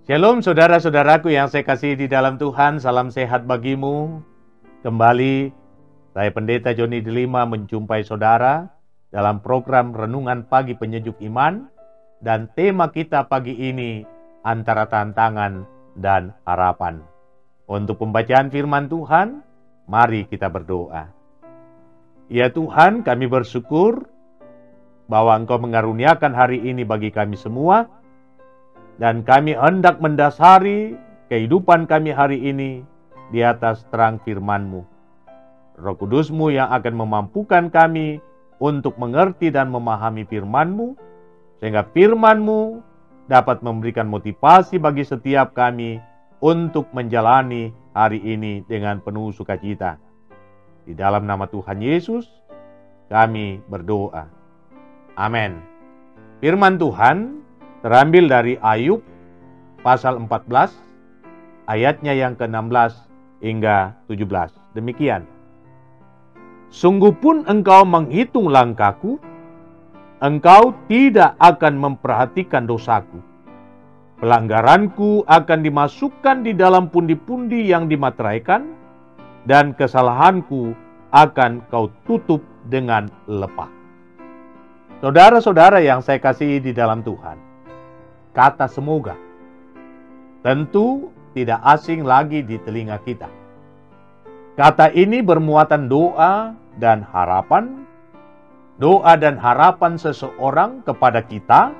Shalom saudara-saudaraku yang saya kasihi di dalam Tuhan, salam sehat bagimu. Kembali, saya Pendeta Joni Delima menjumpai saudara dalam program Renungan Pagi Penyejuk Iman, dan tema kita pagi ini antara tantangan dan harapan. Untuk pembacaan firman Tuhan, mari kita berdoa. Ya Tuhan, kami bersyukur bahwa Engkau mengaruniakan hari ini bagi kami semua, dan kami hendak mendasari kehidupan kami hari ini di atas terang firman-Mu. Roh Kudus-Mu yang akan memampukan kami untuk mengerti dan memahami firman-Mu, sehingga firman-Mu dapat memberikan motivasi bagi setiap kami untuk menjalani hari ini dengan penuh sukacita. Di dalam nama Tuhan Yesus, kami berdoa. Amin. Firman Tuhan terambil dari Ayub pasal 14 ayatnya yang ke-16 hingga 17. Demikian. Sungguh pun engkau menghitung langkahku, engkau tidak akan memperhatikan dosaku. Pelanggaranku akan dimasukkan di dalam pundi-pundi yang dimateraikan, dan kesalahanku akan kau tutup dengan lepah. Saudara-saudara yang saya kasihi di dalam Tuhan, kata semoga tentu tidak asing lagi di telinga kita. Kata ini bermuatan doa dan harapan. Doa dan harapan seseorang kepada kita,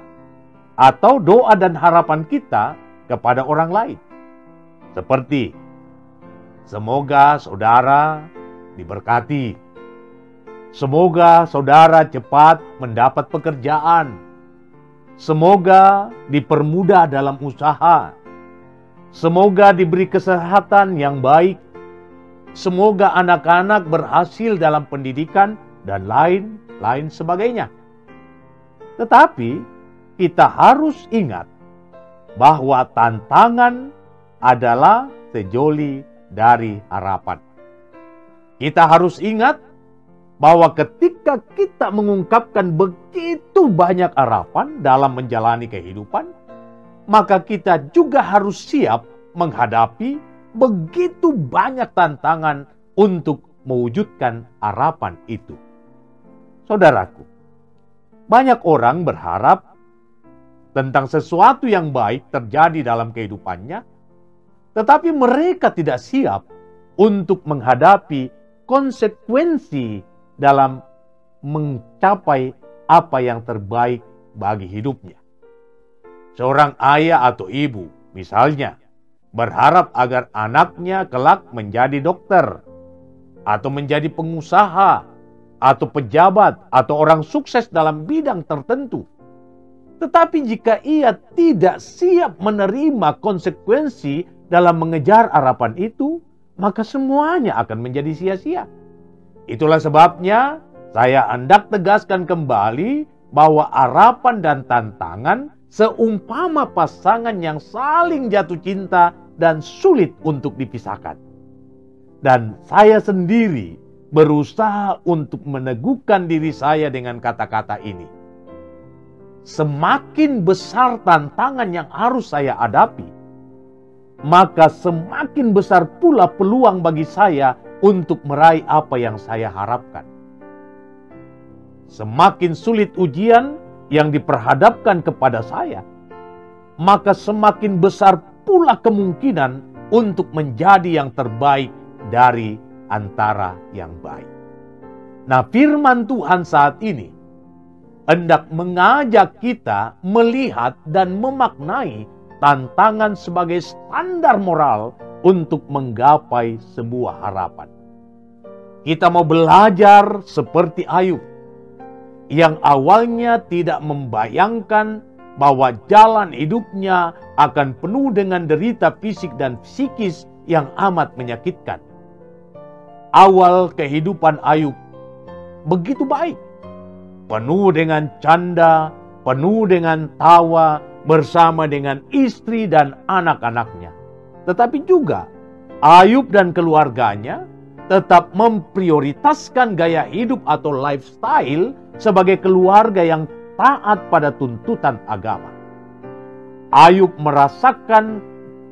atau doa dan harapan kita kepada orang lain. Seperti, semoga saudara diberkati. Semoga saudara cepat mendapat pekerjaan. Semoga dipermudah dalam usaha. Semoga diberi kesehatan yang baik. Semoga anak-anak berhasil dalam pendidikan dan lain sebagainya. Tetapi kita harus ingat bahwa tantangan adalah sejoli dari harapan. Kita harus ingat bahwa ketika kita mengungkapkan begitu banyak harapan dalam menjalani kehidupan, maka kita juga harus siap menghadapi begitu banyak tantangan untuk mewujudkan harapan itu. Saudaraku, banyak orang berharap tentang sesuatu yang baik terjadi dalam kehidupannya, tetapi mereka tidak siap untuk menghadapi konsekuensi dalam mencapai apa yang terbaik bagi hidupnya. Seorang ayah atau ibu, misalnya, berharap agar anaknya kelak menjadi dokter, atau menjadi pengusaha, atau pejabat, atau orang sukses dalam bidang tertentu. Tetapi jika ia tidak siap menerima konsekuensi dalam mengejar harapan itu, maka semuanya akan menjadi sia-sia. Itulah sebabnya saya hendak tegaskan kembali bahwa harapan dan tantangan seumpama pasangan yang saling jatuh cinta dan sulit untuk dipisahkan. Dan saya sendiri berusaha untuk meneguhkan diri saya dengan kata-kata ini. Semakin besar tantangan yang harus saya hadapi, maka semakin besar pula peluang bagi saya untuk meraih apa yang saya harapkan. Semakin sulit ujian yang diperhadapkan kepada saya, maka semakin besar pula kemungkinan untuk menjadi yang terbaik dari antara yang baik. Nah, firman Tuhan saat ini hendak mengajak kita melihat dan memaknai tantangan sebagai standar moral untuk menggapai sebuah harapan. Kita mau belajar seperti Ayub, yang awalnya tidak membayangkan bahwa jalan hidupnya akan penuh dengan derita fisik dan psikis yang amat menyakitkan. Awal kehidupan Ayub begitu baik, penuh dengan canda, penuh dengan tawa, bersama dengan istri dan anak-anaknya. Tetapi juga Ayub dan keluarganya tetap memprioritaskan gaya hidup atau lifestyle sebagai keluarga yang taat pada tuntutan agama. Ayub merasakan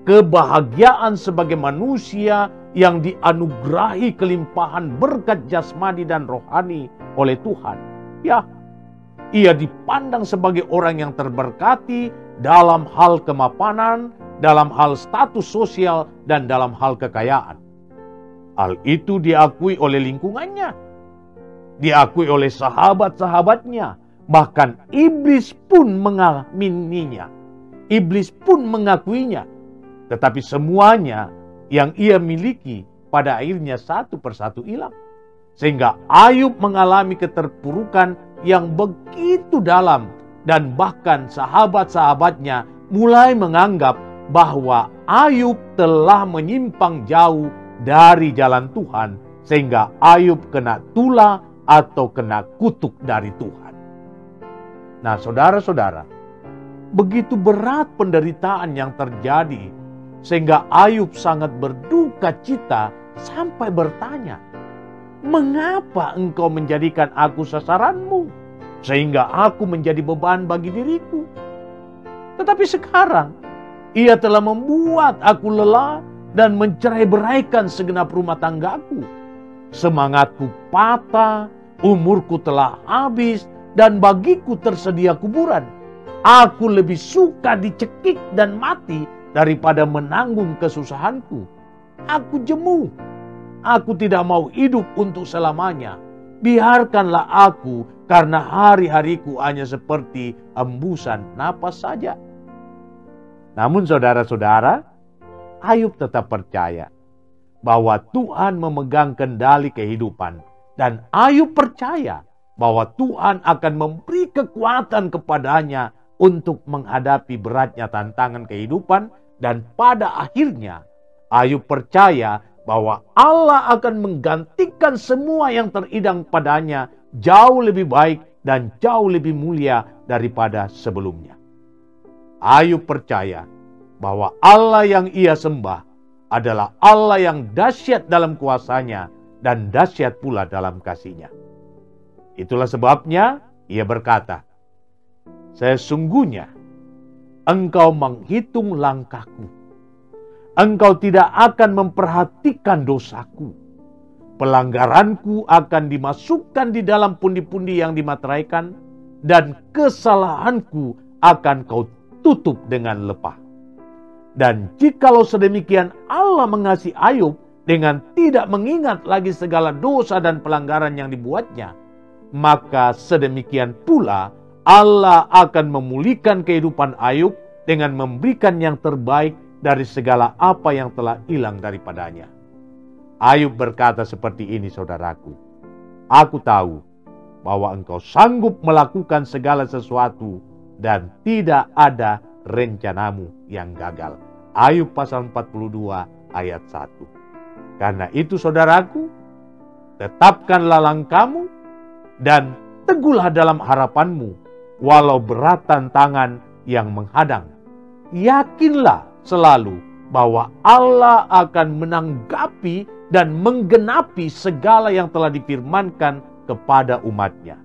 kebahagiaan sebagai manusia yang dianugerahi kelimpahan berkat jasmani dan rohani oleh Tuhan. Ya, ia dipandang sebagai orang yang terberkati dalam hal kemapanan, dalam hal status sosial, dan dalam hal kekayaan. Hal itu diakui oleh lingkungannya, diakui oleh sahabat-sahabatnya, bahkan iblis pun mengamininya. Iblis pun mengakuinya. Tetapi semuanya yang ia miliki pada akhirnya satu persatu hilang. Sehingga Ayub mengalami keterpurukan yang begitu dalam. Dan bahkan sahabat-sahabatnya mulai menganggap bahwa Ayub telah menyimpang jauh dari jalan Tuhan. Sehingga Ayub kena tula atau kena kutuk dari Tuhan. Nah, saudara-saudara, begitu berat penderitaan yang terjadi sehingga Ayub sangat berduka cita sampai bertanya, "Mengapa engkau menjadikan aku sasaranmu sehingga aku menjadi beban bagi diriku? Tetapi sekarang ia telah membuat aku lelah dan mencerai-beraikan segenap rumah tanggaku. Semangatku patah, umurku telah habis, dan bagiku tersedia kuburan. Aku lebih suka dicekik dan mati daripada menanggung kesusahanku. Aku jemu. Aku tidak mau hidup untuk selamanya. Biarkanlah aku, karena hari-hariku hanya seperti embusan napas saja." Namun saudara-saudara, Ayub tetap percaya bahwa Tuhan memegang kendali kehidupan. Dan Ayub percaya bahwa Tuhan akan memberi kekuatan kepadanya untuk menghadapi beratnya tantangan kehidupan. Dan pada akhirnya Ayub percaya bahwa Allah akan menggantikan semua yang teridang padanya jauh lebih baik dan jauh lebih mulia daripada sebelumnya. Ayub percaya bahwa Allah yang ia sembah adalah Allah yang dahsyat dalam kuasanya dan dahsyat pula dalam kasih-Nya. Itulah sebabnya ia berkata, "Sesungguhnya Engkau menghitung langkahku. Engkau tidak akan memperhatikan dosaku. Pelanggaranku akan dimasukkan di dalam pundi-pundi yang dimateraikan, dan kesalahanku akan Kau tutup dengan lepah." Dan jikalau sedemikian Allah mengasihi Ayub dengan tidak mengingat lagi segala dosa dan pelanggaran yang dibuatnya, maka sedemikian pula Allah akan memulihkan kehidupan Ayub dengan memberikan yang terbaik dari segala apa yang telah hilang daripadanya. Ayub berkata seperti ini, saudaraku, "Aku tahu bahwa Engkau sanggup melakukan segala sesuatu dan tidak ada rencanamu yang gagal." Ayub pasal 42 ayat 1. Karena itu saudaraku, tetapkanlah langkahmu dan teguhlah dalam harapanmu, walau berat tantangan yang menghadang. Yakinlah selalu bahwa Allah akan menanggapi dan menggenapi segala yang telah difirmankan kepada umat-Nya.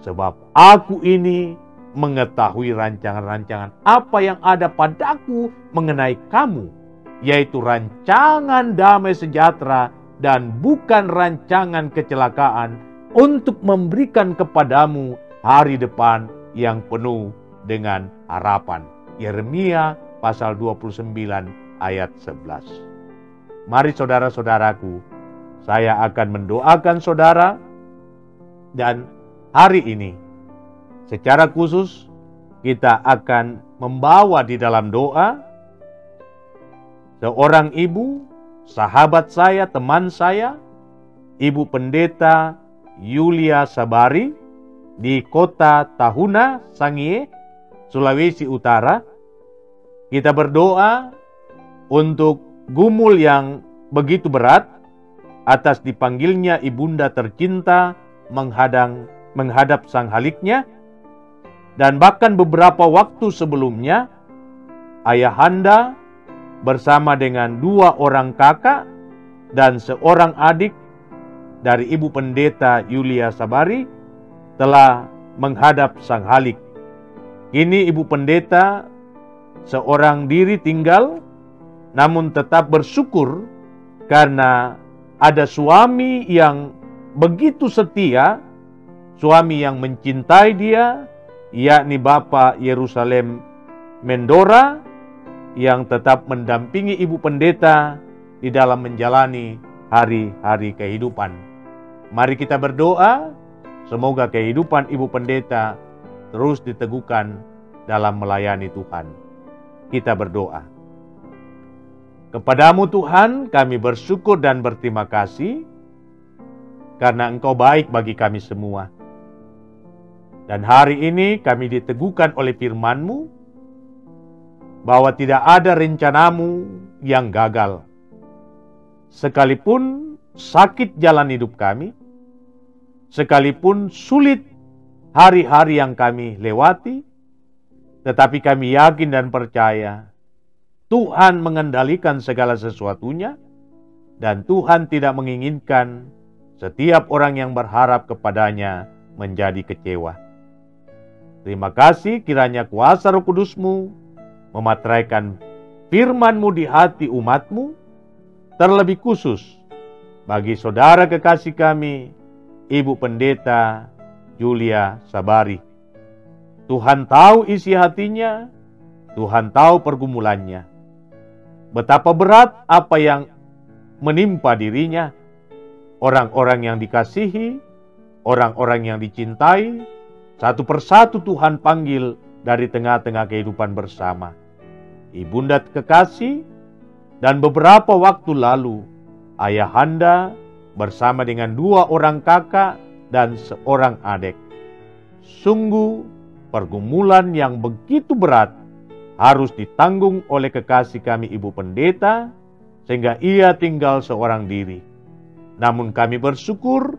Sebab aku ini mengetahui rancangan-rancangan apa yang ada padaku mengenai kamu, yaitu rancangan damai sejahtera dan bukan rancangan kecelakaan, untuk memberikan kepadamu hari depan yang penuh dengan harapan. Yeremia pasal 29 ayat 11. Mari saudara-saudaraku, saya akan mendoakan saudara, dan hari ini secara khusus kita akan membawa di dalam doa seorang ibu, sahabat saya, teman saya, Ibu Pendeta Yulia Sabari di kota Tahuna, Sangihe, Sulawesi Utara. Kita berdoa untuk gumul yang begitu berat atas dipanggilnya ibunda tercinta menghadap sang haliknya, dan bahkan beberapa waktu sebelumnya ayahanda bersama dengan 2 orang kakak dan seorang adik dari Ibu Pendeta Yulia Sabari telah menghadap sang halik. Kini Ibu Pendeta seorang diri tinggal, namun tetap bersyukur karena ada suami yang begitu setia, suami yang mencintai dia, yakni Bapak Yerusalem Mendora, yang tetap mendampingi Ibu Pendeta di dalam menjalani hari-hari kehidupan. Mari kita berdoa, semoga kehidupan Ibu Pendeta terus diteguhkan dalam melayani Tuhan. Kita berdoa. Kepadamu Tuhan, kami bersyukur dan berterima kasih karena Engkau baik bagi kami semua. Dan hari ini kami diteguhkan oleh firman-Mu bahwa tidak ada rencanamu yang gagal. Sekalipun sakit jalan hidup kami, sekalipun sulit hari-hari yang kami lewati, tetapi kami yakin dan percaya Tuhan mengendalikan segala sesuatunya, dan Tuhan tidak menginginkan setiap orang yang berharap kepadanya menjadi kecewa. Terima kasih kiranya kuasa Roh Kudus-Mu memateraikan firman-Mu di hati umat-Mu, terlebih khusus bagi saudara kekasih kami, Ibu Pendeta Julia Sabari. Tuhan tahu isi hatinya, Tuhan tahu pergumulannya. Betapa berat apa yang menimpa dirinya, orang-orang yang dikasihi, orang-orang yang dicintai, satu persatu Tuhan panggil dari tengah-tengah kehidupan bersama. Ibunda kekasih, dan beberapa waktu lalu, ayahanda bersama dengan 2 orang kakak dan seorang adik. Sungguh pergumulan yang begitu berat harus ditanggung oleh kekasih kami Ibu Pendeta, sehingga ia tinggal seorang diri. Namun kami bersyukur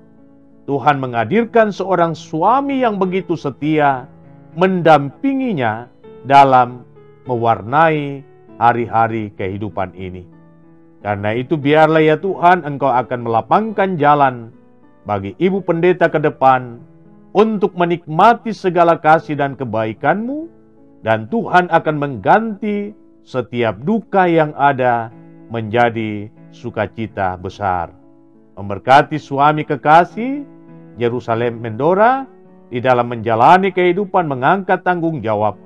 Tuhan menghadirkan seorang suami yang begitu setia, mendampinginya dalam mewarnai hari-hari kehidupan ini. Karena itu biarlah ya Tuhan, Engkau akan melapangkan jalan bagi Ibu Pendeta ke depan untuk menikmati segala kasih dan kebaikan-Mu, dan Tuhan akan mengganti setiap duka yang ada menjadi sukacita besar. Memberkati suami kekasih Yerusalem Mendora di dalam menjalani kehidupan, mengangkat tanggung jawab.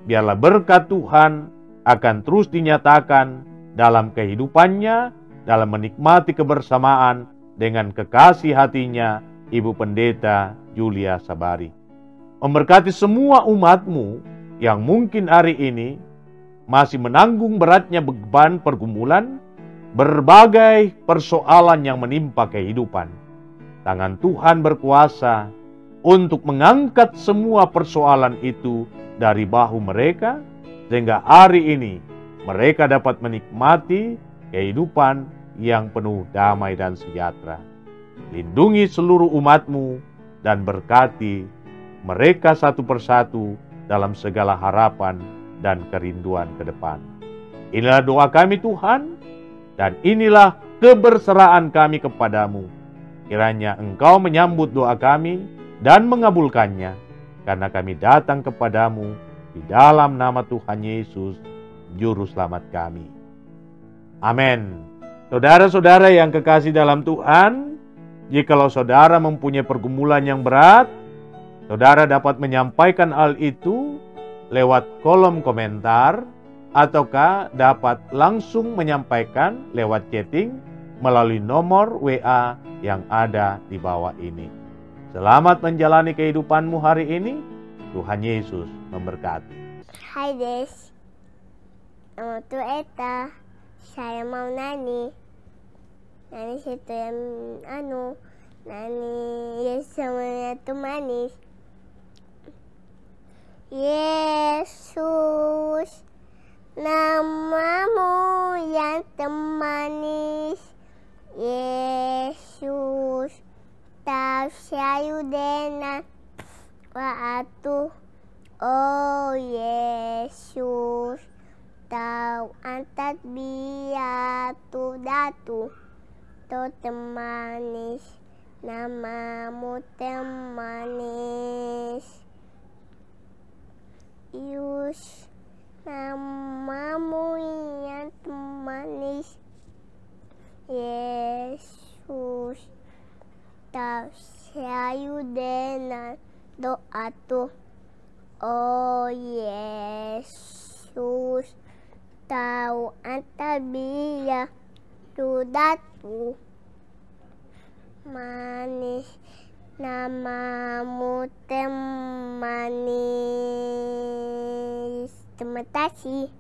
Biarlah berkat Tuhan akan terus dinyatakan dalam kehidupannya, dalam menikmati kebersamaan dengan kekasih hatinya, Ibu Pendeta Julia Sabari. Memberkati semua umat-Mu yang mungkin hari ini masih menanggung beratnya beban pergumulan, berbagai persoalan yang menimpa kehidupan. Tangan Tuhan berkuasa untuk mengangkat semua persoalan itu dari bahu mereka, sehingga hari ini mereka dapat menikmati kehidupan yang penuh damai dan sejahtera. Lindungi seluruh umat-Mu dan berkati mereka satu persatu dalam segala harapan dan kerinduan ke depan. Inilah doa kami Tuhan, dan inilah keberseraan kami kepadamu. Kiranya Engkau menyambut doa kami dan mengabulkannya, karena kami datang kepadamu di dalam nama Tuhan Yesus, Juru Selamat kami. Amin. Saudara-saudara yang kekasih dalam Tuhan, jikalau saudara mempunyai pergumulan yang berat, saudara dapat menyampaikan hal itu lewat kolom komentar, ataukah dapat langsung menyampaikan lewat chatting melalui nomor WA yang ada di bawah ini. Selamat menjalani kehidupanmu hari ini. Tuhan Yesus memberkati. Hai Des, nama tu Eta. Saya mau nyanyi. Nyanyi situ yang nyanyi Yesus semuanya tuh manis. Yesus, namamu yang termanis. Yesus, tak sayudena waktu. Oh Yesus, tahu antat biatu datu. To temanis, namamu temanis. Yus, nama Tasyayu dengan doa tuh. Oh Yesus, tahu anta biya sudahku manis, namamu teh manis. Terima kasih.